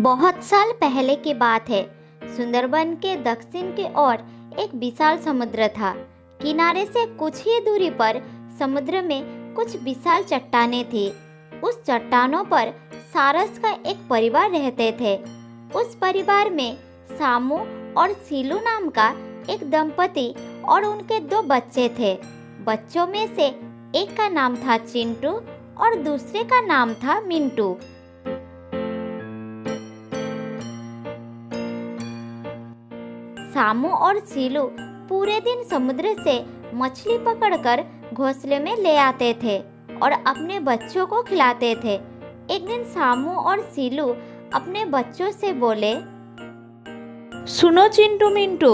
बहुत साल पहले की बात है। सुंदरबन के दक्षिण की ओर एक विशाल समुद्र था। किनारे से कुछ ही दूरी पर समुद्र में कुछ विशाल चट्टानें थी। उस चट्टानों पर सारस का एक परिवार रहते थे। उस परिवार में सामू और सीलू नाम का एक दंपति और उनके 2 बच्चे थे। बच्चों में से एक का नाम था चिंटू और दूसरे का नाम था मिंटू। सामू और सीलू पूरे दिन समुद्र से मछली पकड़कर घोंसले में ले आते थे और अपने बच्चों को खिलाते थे। एक दिन सामू और सीलू अपने बच्चों से बोले, सुनो चिंटू मिंटू,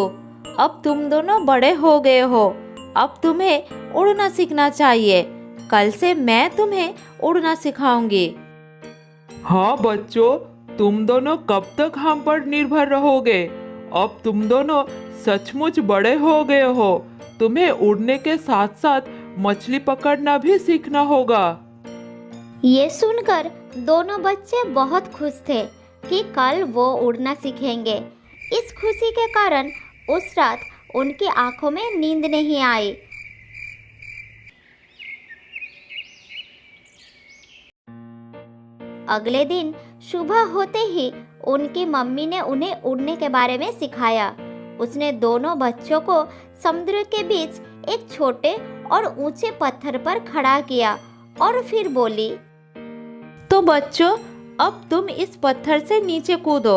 अब तुम दोनों बड़े हो गए हो। अब तुम्हें उड़ना सीखना चाहिए। कल से मैं तुम्हें उड़ना सिखाऊंगी। हाँ बच्चों, तुम दोनों कब तक हम पर निर्भर रहोगे? अब तुम दोनों सचमुच बड़े हो गए हो। तुम्हें उड़ने के साथ साथ मछली पकड़ना भी सीखना होगा। ये सुनकर दोनों बच्चे बहुत खुश थे कि कल वो उड़ना सीखेंगे। इस खुशी के कारण उस रात उनकी आंखों में नींद नहीं आई। अगले दिन सुबह होते ही उनकी मम्मी ने उन्हें उड़ने के बारे में सिखाया। उसने दोनों बच्चों को समुद्र के बीच एक छोटे और ऊंचे पत्थर पर खड़ा किया और फिर बोली, तो बच्चों, अब तुम इस पत्थर से नीचे कूदो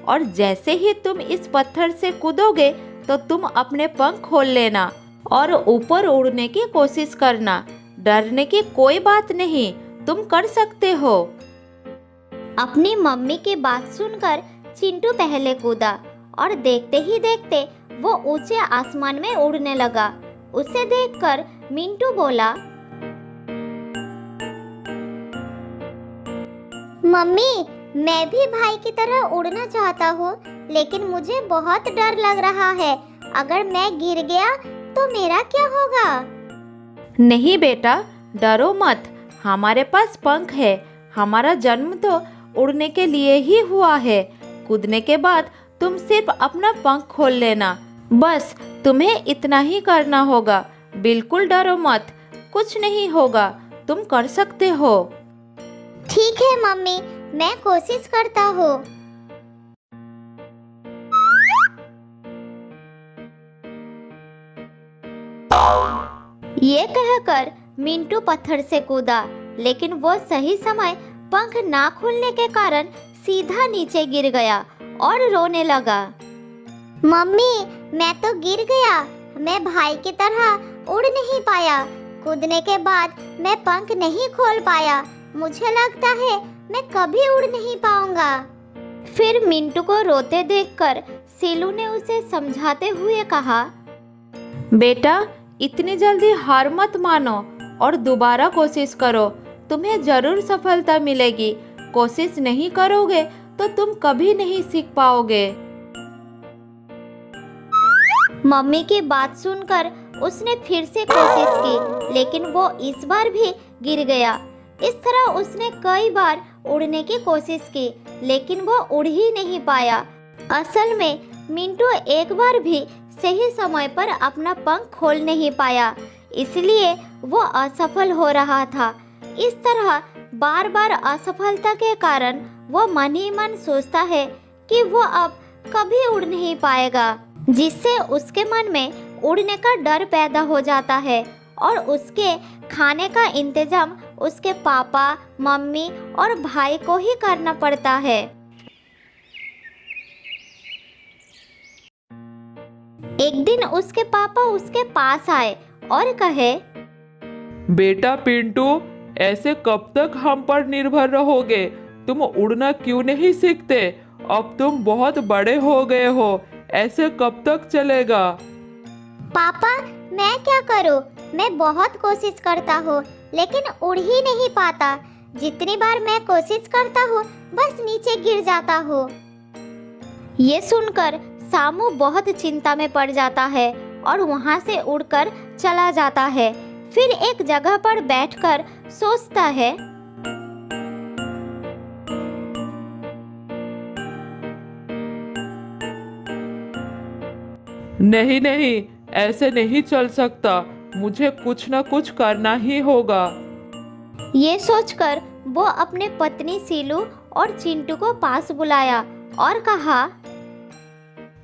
और जैसे ही तुम इस पत्थर से कूदोगे तो तुम अपने पंख खोल लेना और ऊपर उड़ने की कोशिश करना। डरने की कोई बात नहीं, तुम कर सकते हो। अपनी मम्मी की बात सुनकर चिंटू पहले कूदा और देखते ही देखते वो ऊंचे आसमान में उड़ने लगा। उसे देखकर मिंटू बोला, मम्मी, मैं भी भाई की तरह उड़ना चाहता हूँ, लेकिन मुझे बहुत डर लग रहा है। अगर मैं गिर गया तो मेरा क्या होगा? नहीं बेटा, डरो मत। हमारे पास पंख है। हमारा जन्म तो उड़ने के लिए ही हुआ है। कूदने के बाद तुम सिर्फ अपना पंख खोल लेना। बस तुम्हें इतना ही करना होगा। बिल्कुल डरो मत, कुछ नहीं होगा। तुम कर सकते हो। ठीक है मम्मी, मैं कोशिश करता हूँ। ये कहकर मिंटू पत्थर से कूदा, लेकिन वो सही समय पंख ना खुलने के कारण सीधा नीचे गिर गया और रोने लगा। मम्मी, मैं तो गिर गया। मैं भाई की तरह उड़ नहीं पाया। कूदने के बाद मैं पंख नहीं खोल पाया। मुझे लगता है मैं कभी उड़ नहीं पाऊंगा। फिर मिंटू को रोते देखकर सीलू ने उसे समझाते हुए कहा, बेटा, इतनी जल्दी हार मत मानो और दोबारा कोशिश करो। तुम्हें जरूर सफलता मिलेगी। कोशिश नहीं करोगे तो तुम कभी नहीं सीख पाओगे। मम्मी की बात सुनकर उसने फिर से कोशिश की, लेकिन वो इस बार भी गिर गया। इस तरह उसने कई बार उड़ने की कोशिश की, लेकिन वो उड़ ही नहीं पाया। असल में मिंटू एक बार भी सही समय पर अपना पंख खोल नहीं पाया, इसलिए वो असफल हो रहा था। इस तरह बार बार असफलता के कारण वो मन ही मन सोचता है कि वो अब कभी उड़ नहीं पाएगा, जिससे उसके मन में उड़ने का डर पैदा हो जाता है और उसके खाने का इंतजाम उसके पापा, मम्मी और भाई को ही करना पड़ता है। एक दिन उसके पापा उसके पास आए और कहे, बेटा पिंटू, ऐसे कब तक हम पर निर्भर रहोगे? तुम उड़ना क्यों नहीं सीखते? अब तुम बहुत बड़े हो गए हो। ऐसे कब तक चलेगा? पापा, मैं क्या करूं? मैं बहुत कोशिश करता हूँ, लेकिन उड़ ही नहीं पाता। जितनी बार मैं कोशिश करता हूँ, बस नीचे गिर जाता हूँ। ये सुनकर सामू बहुत चिंता में पड़ जाता है और वहाँ से उड़कर चला जाता है। फिर एक जगह पर बैठकर सोचता है, नहीं नहीं, ऐसे नहीं चल सकता, मुझे कुछ न कुछ करना ही होगा। ये सोचकर वो अपने पत्नी सीलू और चिंटू को पास बुलाया और कहा,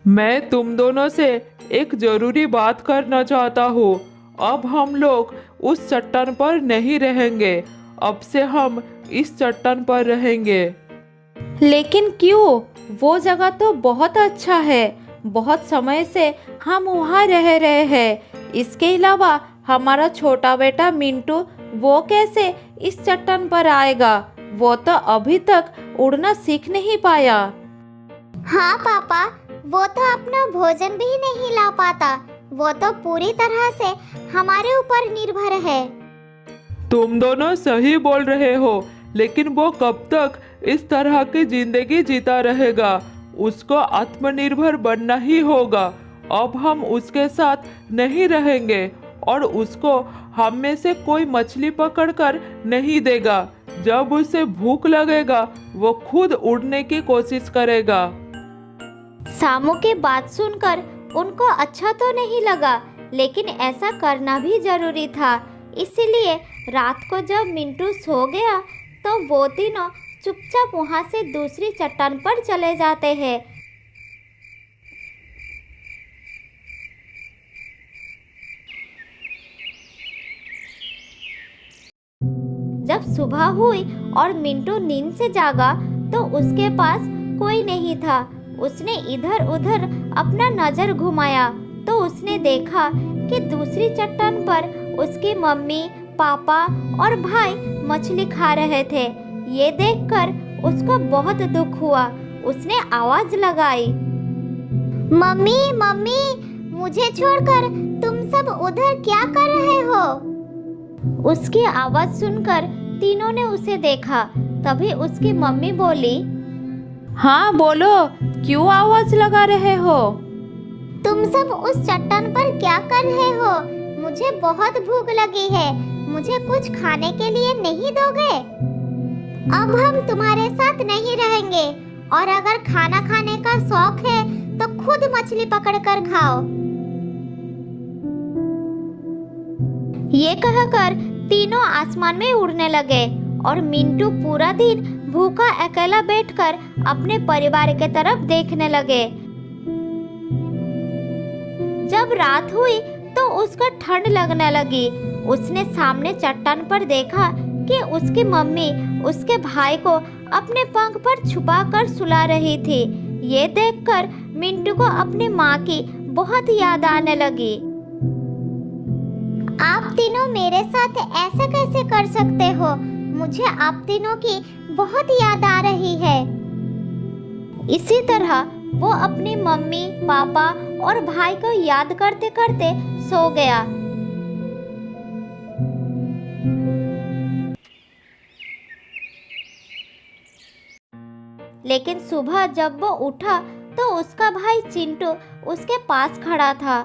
मैं तुम दोनों से एक जरूरी बात करना चाहता हूँ। अब हम लोग उस चट्टान पर नहीं रहेंगे, अब से हम इस चट्टान पर रहेंगे। लेकिन क्यों? वो जगह तो बहुत अच्छा है, बहुत समय से हम वहाँ रह रहे हैं। इसके अलावा हमारा छोटा बेटा मिंटू, वो कैसे इस चट्टान पर आएगा? वो तो अभी तक उड़ना सीख नहीं पाया। हाँ पापा, वो तो अपना भोजन भी नहीं ला पाता, वो तो पूरी तरह से हमारे ऊपर निर्भर है। तुम दोनों सही बोल रहे हो, लेकिन वो कब तक इस तरह की जिंदगी जीता रहेगा? उसको आत्मनिर्भर बनना ही होगा। अब हम उसके साथ नहीं रहेंगे और उसको हम में से कोई मछली पकड़कर नहीं देगा। जब उसे भूख लगेगा वो खुद उड़ने की कोशिश करेगा। सामू की बात सुनकर उनको अच्छा तो नहीं लगा, लेकिन ऐसा करना भी जरूरी था। इसीलिए रात को जब मिंटू सो गया तो वो तीनों चुपचाप वहां से दूसरी चट्टान पर चले जाते हैं। जब सुबह हुई और मिंटू नींद से जागा तो उसके पास कोई नहीं था। उसने इधर उधर अपना नजर घुमाया तो उसने देखा कि दूसरी चट्टान पर उसकी मम्मी, पापा और भाई मछली खा रहे थे। ये देखकर उसको बहुत दुख हुआ। उसने आवाज लगाई, मम्मी मम्मी, मुझे छोड़कर तुम सब उधर क्या कर रहे हो? उसकी आवाज सुनकर तीनों ने उसे देखा। तभी उसकी मम्मी बोली, हाँ बोलो, क्यों आवाज लगा रहे हो? तुम सब उस चट्टान पर क्या कर रहे हो? मुझे बहुत भूख लगी है, मुझे कुछ खाने के लिए नहीं दोगे? अब हम तुम्हारे साथ नहीं रहेंगे और अगर खाना खाने का शौक है तो खुद मछली पकड़कर खाओ। ये कहकर तीनों आसमान में उड़ने लगे और मिंटू पूरा दिन भूखा अकेला बैठकर अपने परिवार के तरफ देखने लगे। जब रात हुई तो उसको ठंड लगने लगी। उसने सामने चट्टान पर देखा कि उसकी मम्मी उसके भाई को अपने पंख पर छुपाकर सुला रही थी। ये देखकर मिंटू को अपनी माँ की बहुत याद आने लगी। आप तीनों मेरे साथ ऐसा कैसे कर सकते हो? मुझे आप तीनों की बहुत याद आ रही है। इसी तरह वो अपनी मम्मी, पापा और भाई को याद करते करते सो गया। लेकिन सुबह जब वो उठा तो उसका भाई चिंटू उसके पास खड़ा था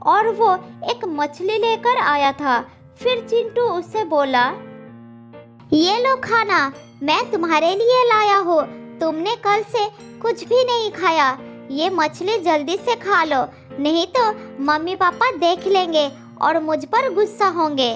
और वो एक मछली लेकर आया था। फिर चिंटू उससे बोला, ये लो खाना, मैं तुम्हारे लिए लाया हूँ। तुमने कल से कुछ भी नहीं खाया, ये मछली जल्दी से खा लो, नहीं तो मम्मी पापा देख लेंगे और मुझ पर गुस्सा होंगे।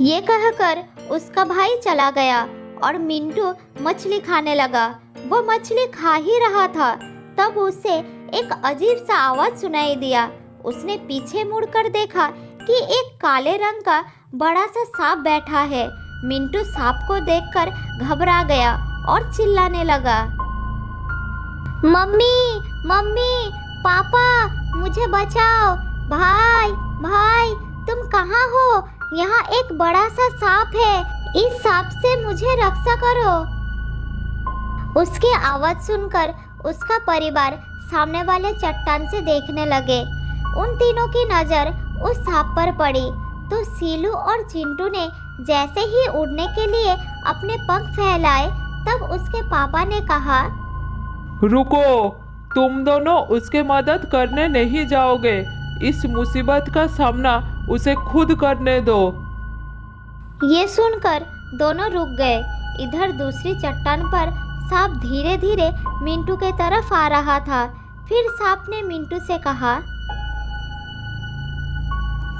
ये कहकर उसका भाई चला गया और मिंटू मछली खाने लगा। वो मछली खा ही रहा था, तब उसे एक अजीब सा आवाज सुनाई दिया। उसने पीछे मुड़कर देखा कि एक काले रंग का बड़ा सा सांप बैठा है। मिंटू सांप को देखकर घबरा गया और चिल्लाने लगा, मम्मी मम्मी, पापा मुझे बचाओ, भाई भाई तुम कहाँ हो? यहाँ एक बड़ा सा सांप है, इस सांप से मुझे रक्षा करो। उसकी आवाज सुनकर उसका परिवार सामने वाले चट्टान से देखने लगे। उन तीनों की नजर उस सांप पर पड़ी तो सीलू और चिंटू ने जैसे ही उड़ने के लिए अपने पंख फैलाए, तब उसके पापा ने कहा, रुको, तुम दोनों उसके मदद करने नहीं जाओगे। इस मुसीबत का सामना उसे खुद करने दो। ये सुनकर दोनों रुक गए। इधर दूसरी चट्टान पर सांप धीरे धीरे मिंटू के तरफ आ रहा था। फिर सांप ने मिंटू से कहा,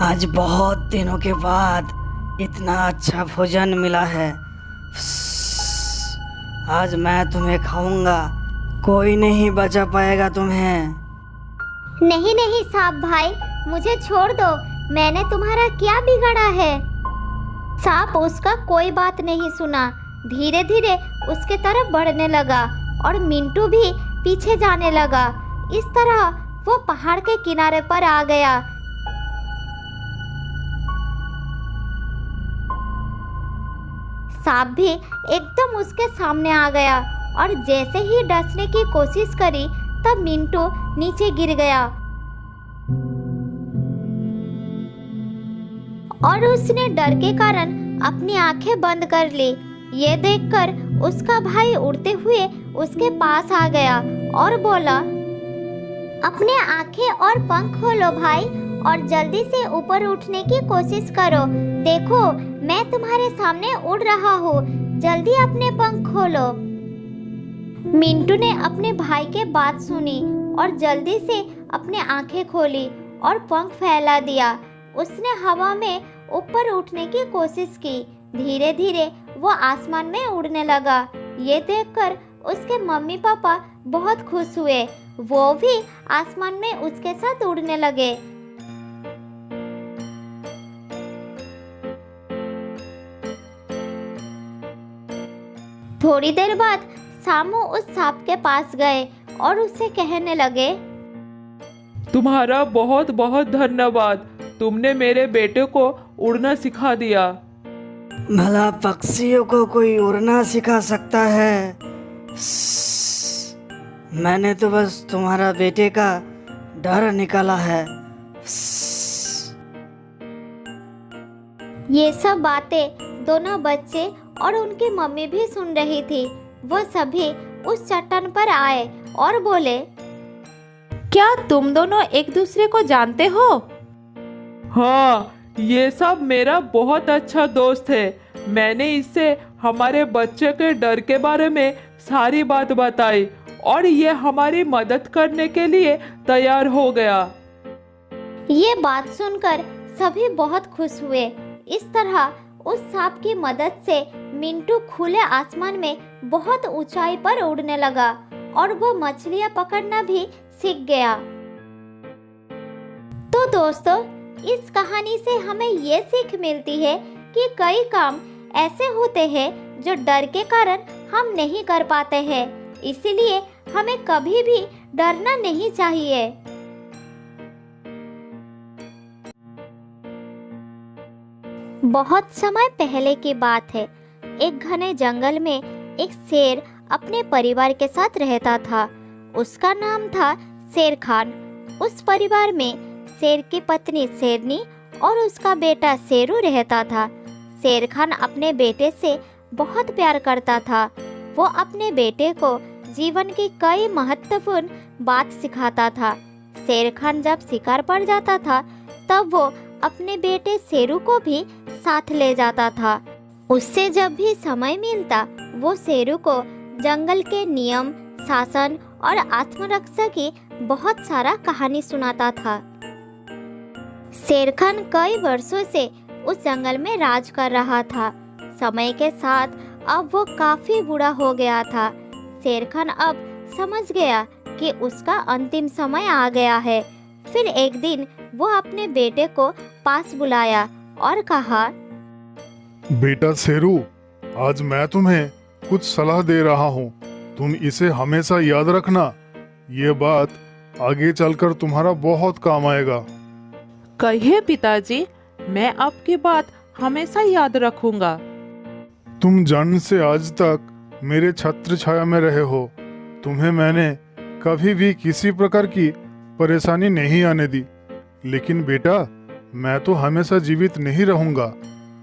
आज बहुत दिनों के बाद इतना अच्छा भोजन मिला है। आज मैं तुम्हें खाऊंगा, कोई नहीं बचा पाएगा तुम्हें। नहीं नहीं सांप भाई, मुझे छोड़ दो, मैंने तुम्हारा क्या बिगाड़ा है। सांप उसका कोई बात नहीं सुना, धीरे धीरे उसके तरफ बढ़ने लगा और मिंटू भी पीछे जाने लगा। इस तरह वो पहाड़ के किनारे पर आ गया। सांप भी एकदम उसके सामने आ गया और जैसे ही डसने की कोशिश करी तब मिंटू नीचे गिर गया और उसने डर के कारण अपनी आंखें बंद कर ली। ये देखकर उसका भाई उड़ते हुए उसके पास आ गया और बोला, अपने आंखें और पंख खोलो भाई और जल्दी से ऊपर उठने की कोशिश करो। देखो मैं तुम्हारे सामने उड़ रहा हूँ, जल्दी अपने पंख खोलो। मिंटू ने अपने भाई के बात सुनी और जल्दी से अपने आंखें खोली और पंख फैला दिया। उसने हवा में ऊपर उठने की कोशिश की। धीरे धीरे वो आसमान में उड़ने लगा। ये देखकर उसके मम्मी पापा बहुत खुश हुए। वो भी आसमान में उसके साथ उड़ने लगे। थोड़ी देर बाद सामू उस सांप के पास गए और उससे कहने लगे, तुम्हारा बहुत बहुत धन्यवाद, तुमने मेरे बेटे को उड़ना सिखा दिया। भला पक्षियों को कोई उड़ना सिखा सकता है? मैंने तो बस तुम्हारा बेटे का डर निकाला है। ये सब बातें दोनों बच्चे और उनकी मम्मी भी सुन रही थी। वो सभी उस चट्टान पर आए और बोले, क्या तुम दोनों एक दूसरे को जानते हो? हाँ, ये सब मेरा बहुत अच्छा दोस्त है। मैंने इससे हमारे बच्चे के डर के बारे में सारी बात बताई और ये हमारी मदद करने के लिए तैयार हो गया। ये बात सुनकर सभी बहुत खुश हुए। इस तरह उस सांप की मदद से मिंटू खुले आसमान में बहुत ऊंचाई पर उड़ने लगा और वो मछलियां पकड़ना भी सीख गया। तो दोस्तों, इस कहानी से हमें ये सीख मिलती है कि कई काम ऐसे होते हैं जो डर के कारण हम नहीं कर पाते हैं। इसीलिए हमें कभी भी डरना नहीं चाहिए। बहुत समय पहले की बात है। एक घने जंगल में एक शेर अपने परिवार के साथ रहता था। उसका नाम था शेर खान। उस परिवार में शेर की पत्नी शेरनी और उसका बेटा शेरू रहता था। शेर खान अपने बेटे से बहुत प्यार करता था। वो अपने बेटे को जीवन की कई महत्वपूर्ण बात सिखाता था। शेर खान जब शिकार पर जाता था तब वो अपने बेटे शेरू को भी साथ ले जाता था। उससे जब भी समय मिलता वो शेरू को जंगल के नियम, शासन और आत्मरक्षा की बहुत सारा कहानी सुनाता था। शेर खान कई वर्षों से उस जंगल में राज कर रहा था। समय के साथ अब वो काफी बूढ़ा हो गया था। शेर खान अब समझ गया कि उसका अंतिम समय आ गया है। फिर एक दिन वो अपने बेटे को पास बुलाया और कहा, बेटा शेरू, आज मैं तुम्हें कुछ सलाह दे रहा हूँ। तुम इसे हमेशा याद रखना। ये बात आगे चलकर तुम्हारा बहुत काम आएगा। कहिए पिताजी, मैं आपकी बात हमेशा याद रखूंगा। तुम जन्म से आज तक मेरे छत्र छाया में रहे हो। तुम्हें मैंने कभी भी किसी प्रकार की परेशानी नहीं आने दी। लेकिन बेटा, मैं तो हमेशा जीवित नहीं रहूंगा।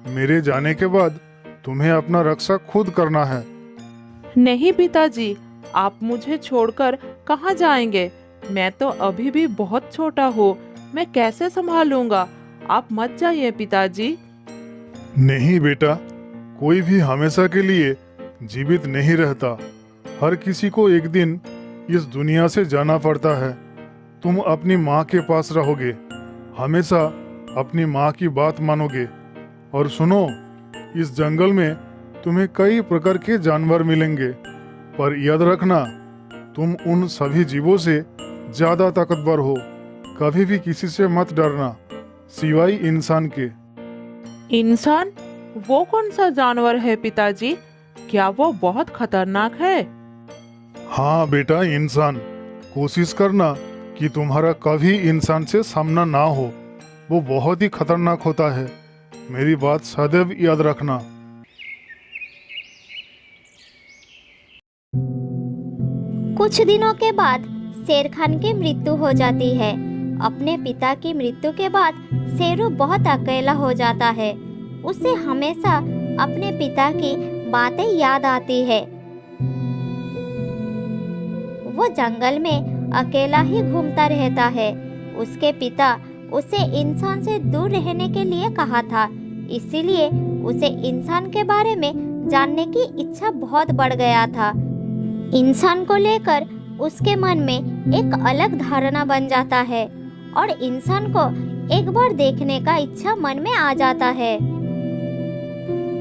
मेरे जाने के बाद तुम्हें अपना रक्षा खुद करना है। नहीं पिताजी, आप मुझे छोड़कर कहाँ जाएंगे? मैं तो अभी भी बहुत छोटा हूँ, मैं कैसे संभालूंगा? आप मत जाइए पिताजी। नहीं बेटा, कोई भी हमेशा के लिए जीवित नहीं रहता। हर किसी को एक दिन इस दुनिया से जाना पड़ता है। तुम अपनी माँ के पास रहोगे, हमेशा अपनी माँ की बात मानोगे। और सुनो, इस जंगल में तुम्हें कई प्रकार के जानवर मिलेंगे, पर याद रखना, तुम उन सभी जीवों से ज्यादा ताकतवर हो। कभी भी किसी से मत डरना, सिवाय इंसान के। इंसान? वो कौन सा जानवर है पिताजी? क्या वो बहुत खतरनाक है? हाँ बेटा, इंसान। कोशिश करना कि तुम्हारा कभी इंसान से सामना ना हो, वो बहुत ही खतरनाक होता है। मेरी बात सदैव याद रखना। कुछ दिनों के बाद शेर खान की मृत्यु हो जाती है। अपने पिता की मृत्यु के बाद शेरू बहुत अकेला हो जाता है। उसे हमेशा अपने पिता की बातें याद आती है। वो जंगल में अकेला ही घूमता रहता है। उसके पिता उसे इंसान से दूर रहने के लिए कहा था, इसीलिए उसे इंसान के बारे में जानने की इच्छा बहुत बढ़ गया था। इंसान को लेकर उसके मन में एक अलग धारणा बन जाता है और इंसान को एक बार देखने का इच्छा मन में आ जाता है।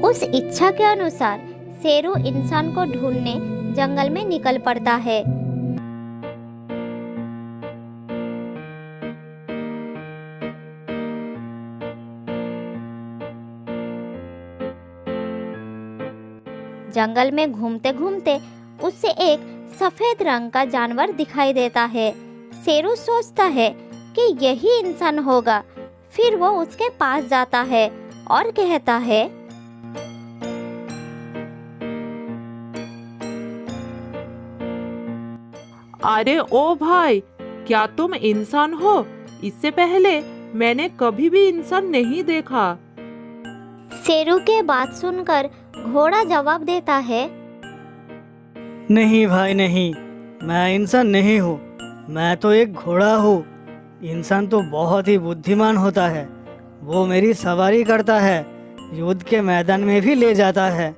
उस इच्छा के अनुसार शेरू इंसान को ढूंढने जंगल में निकल पड़ता है। जंगल में घूमते घूमते उसे एक सफेद रंग का जानवर दिखाई देता है। शेरू सोचता है कि यही इंसान होगा। फिर वो उसके पास जाता है और कहता है, अरे ओ भाई, क्या तुम इंसान हो? इससे पहले मैंने कभी भी इंसान नहीं देखा। शेरू के बात सुनकर घोड़ा जवाब देता है, नहीं भाई नहीं, मैं इंसान नहीं हूँ, मैं तो एक घोड़ा हूँ। इंसान तो बहुत ही बुद्धिमान होता है, वो मेरी सवारी करता है, युद्ध के मैदान में भी ले जाता है।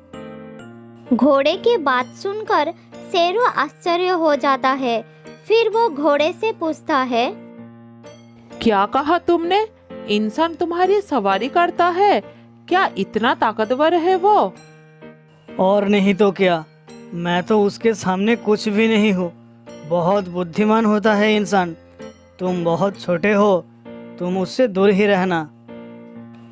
घोड़े की बात सुनकर शेरू आश्चर्य हो जाता है। फिर वो घोड़े से पूछता है, क्या कहा तुमने? इंसान तुम्हारी सवारी करता है? क्या इतना ताकतवर है वो? और नहीं तो क्या, मैं तो उसके सामने कुछ भी नहीं हूँ। बहुत बुद्धिमान होता है इंसान। तुम बहुत छोटे हो, तुम उससे दूर ही रहना।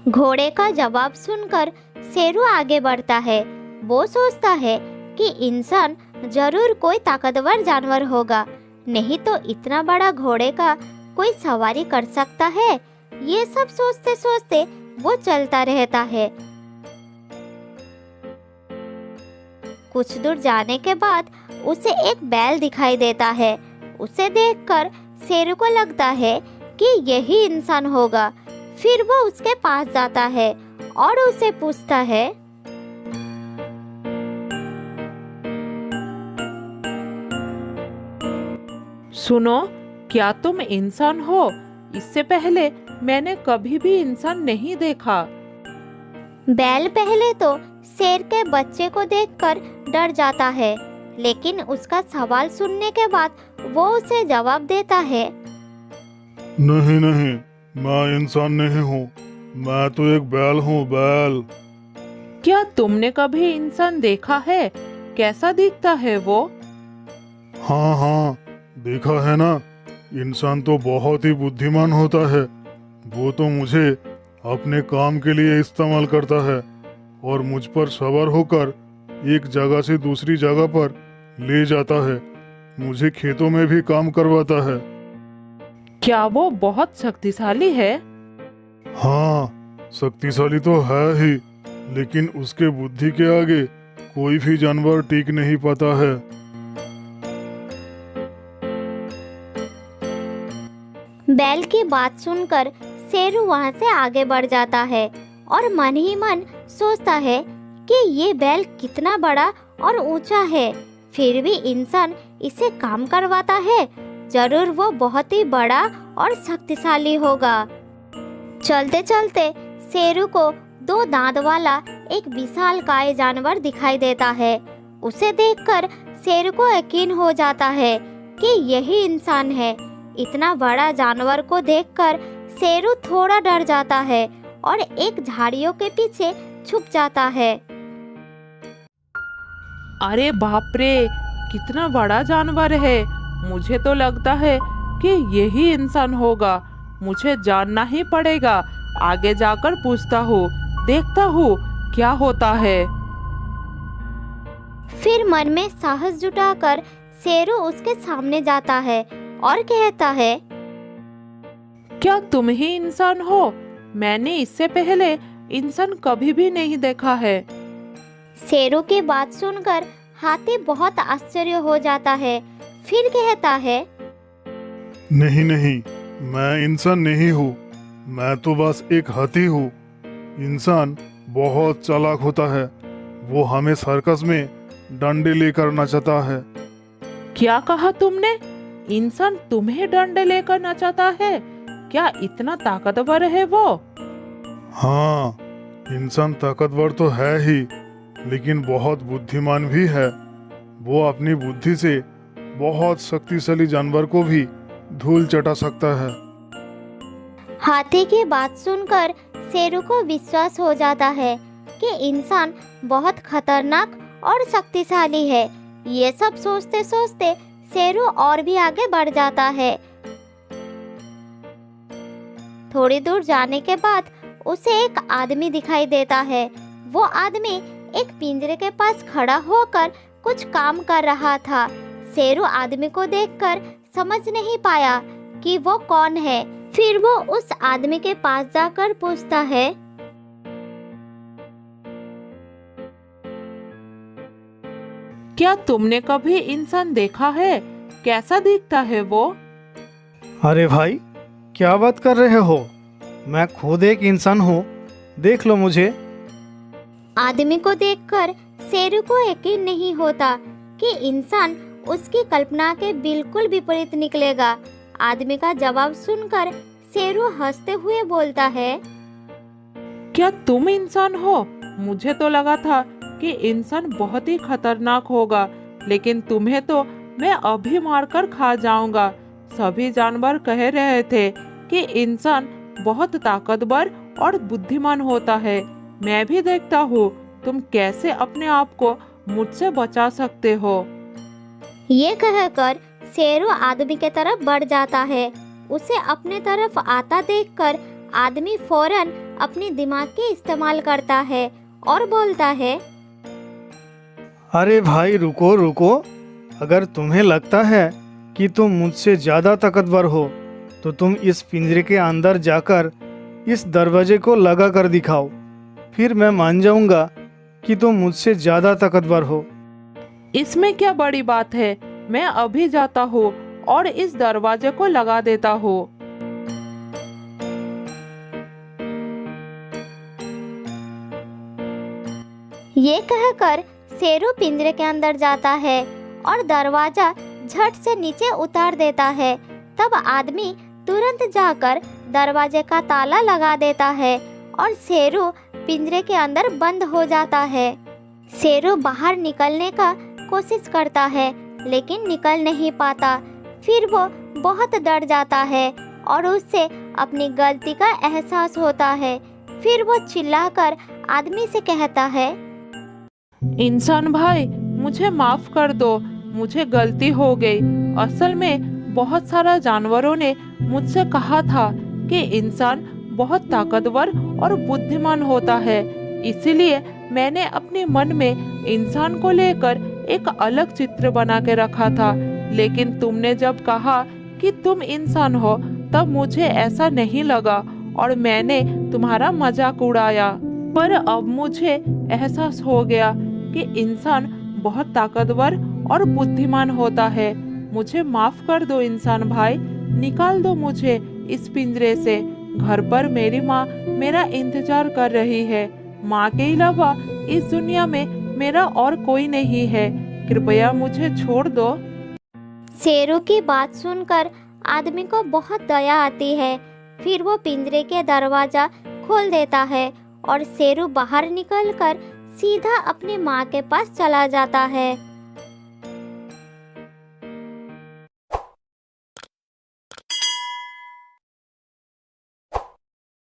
घोड़े का जवाब सुनकर शेरू आगे बढ़ता है। वो सोचता है कि इंसान जरूर कोई ताकतवर जानवर होगा, नहीं तो इतना बड़ा घोड़े का कोई सवारी कर सकता है। ये सब सोचते सोचते वो चलता रहता है। कुछ दूर जाने के बाद उसे एक बैल दिखाई देता है। उसे देखकर शेरू को लगता है कि यही इंसान होगा। फिर वो उसके पास जाता है और उसे पूछता है, सुनो, क्या तुम इंसान हो? इससे पहले मैंने कभी भी इंसान नहीं देखा। बैल पहले तो शेर के बच्चे को देखकर डर जाता है, लेकिन उसका सवाल सुनने के बाद वो उसे जवाब देता है, नहीं नहीं, मैं इंसान नहीं हूँ, मैं तो एक बैल हूँ, बैल। क्या तुमने कभी इंसान देखा है? कैसा दिखता है वो? हाँ हाँ, देखा है ना। इंसान तो बहुत ही बुद्धिमान होता है। वो तो मुझे अपने काम के लिए इस्तेमाल करता है और मुझ पर सवार होकर एक जगह से दूसरी जगह पर ले जाता है। मुझे खेतों में भी काम करवाता है। क्या वो बहुत शक्तिशाली है? हाँ, शक्तिशाली तो है ही, लेकिन उसके बुद्धि के आगे कोई भी जानवर टिक नहीं पाता है। बैल की बात सुनकर शेरू वहां से आगे बढ़ जाता है और मन ही मन सोचता है कि ये बैल कितना बड़ा और ऊंचा है, फिर भी इंसान इसे काम करवाता है। जरूर वो बहुत ही बड़ा और शक्तिशाली होगा। चलते चलते शेरू को 2 दांत वाला एक विशालकाय जानवर दिखाई देता है। उसे देखकर शेर को यकीन हो जाता है कि यही इंसान है। इतना बड़ा जानवर को देखकर शेरू थोड़ा डर जाता है और एक झाड़ियों के पीछे छुप जाता है। अरे बाप रे, कितना बड़ा जानवर है। मुझे तो लगता है कि यही इंसान होगा। मुझे जानना ही पड़ेगा। आगे जाकर पूछता हूँ, देखता हूँ क्या होता है। फिर मन में साहस जुटाकर शेरू उसके सामने जाता है और कहता है, क्या तुम ही इंसान हो? मैंने इससे पहले इंसान कभी भी नहीं देखा है। शेरू की बात सुनकर हाथी बहुत आश्चर्य हो जाता है। फिर कहता है, नहीं नहीं, मैं इंसान नहीं हूँ। मैं तो बस एक हाथी हूँ। इंसान बहुत चालाक होता है। वो हमें सर्कस में डंडे लेकर नचाता है। क्या कहा तुमने? इंसान तुम्हें डंडे लेकर नचाता है? क्या इतना ताकतवर है वो? हाँ, इंसान ताकतवर तो है ही, लेकिन बहुत बुद्धिमान भी है। वो अपनी बुद्धि से बहुत शक्तिशाली जानवर को भी धूल चटा सकता है। हाथी की बात सुनकर शेरू को विश्वास हो जाता है कि इंसान बहुत खतरनाक और शक्तिशाली है। ये सब सोचते सोचते शेरू और भी आगे बढ़ जाता है। थोड़ी दूर जाने के बाद उसे एक आदमी दिखाई देता है। वो आदमी एक पिंजरे के पास खड़ा होकर कुछ काम कर रहा था। शेरू आदमी को देखकर समझ नहीं पाया कि वो कौन है। फिर वो उस आदमी के पास जाकर पूछता है, क्या तुमने कभी इंसान देखा है? कैसा दिखता है वो? अरे भाई, क्या बात कर रहे हो? मैं खुद एक इंसान हूँ, देख लो मुझे। आदमी को देखकर शेरू को यकीन नहीं होता कि इंसान उसकी कल्पना के बिल्कुल विपरीत निकलेगा। आदमी का जवाब सुनकर शेरू हंसते हुए बोलता है, क्या तुम इंसान हो? मुझे तो लगा था कि इंसान बहुत ही खतरनाक होगा, लेकिन तुम्हें तो मैं अभी मारकर खा जाऊंगा। सभी जानवर कह रहे थे कि इंसान बहुत ताकतवर और बुद्धिमान होता है। मैं भी देखता हूँ तुम कैसे अपने आप को मुझसे बचा सकते हो। ये कहकर शेरू आदमी के तरफ बढ़ जाता है। उसे अपने तरफ आता देखकर आदमी फौरन अपनी दिमाग के इस्तेमाल करता है और बोलता है, अरे भाई रुको रुको, अगर तुम्हें लगता है कि तुम मुझसे ज़्यादा ताकतवर हो तो तुम इस पिंजरे के अंदर जाकर इस दरवाजे को लगा कर दिखाओ, फिर मैं मान जाऊंगा कि तुम मुझसे ज़्यादा ताकतवर हो। इसमें क्या बड़ी बात है? मैं अभी जाता हूँ और इस दरवाजे को लगा देता हूँ। ये कहकर शेरू पिंजरे के अंदर जाता है और दरवाजा झट से नीचे उतार देता है। तब आदमी तुरंत जाकर दरवाजे का ताला लगा देता है और शेरू पिंजरे के अंदर बंद हो जाता है। शेरू बाहर निकलने का कोशिश करता है लेकिन निकल नहीं पाता। फिर वो बहुत डर जाता है और उससे अपनी गलती का एहसास होता है। फिर वो चिल्लाकर आदमी से कहता है, इंसान भाई, मुझे माफ कर दो, मुझे गलती हो गई। असल में बहुत सारा जानवरों ने मुझसे कहा था कि इंसान बहुत ताकतवर और बुद्धिमान होता है, इसीलिए मैंने अपने मन में इंसान को लेकर एक अलग चित्र बना के रखा था। लेकिन तुमने जब कहा कि तुम इंसान हो तब मुझे ऐसा नहीं लगा और मैंने तुम्हारा मजाक उड़ाया। पर अब मुझे एहसास हो गया कि इंसान बहुत ताकतवर और बुद्धिमान होता है। मुझे माफ कर दो इंसान भाई, निकाल दो मुझे इस पिंजरे से। घर पर मेरी माँ मेरा इंतजार कर रही है। माँ के अलावा इस दुनिया में मेरा और कोई नहीं है। कृपया मुझे छोड़ दो। शेरू की बात सुनकर आदमी को बहुत दया आती है। फिर वो पिंजरे के दरवाजा खोल देता है और शेरू बाहर निकलकर सीधा अपनी माँ के पास चला जाता है।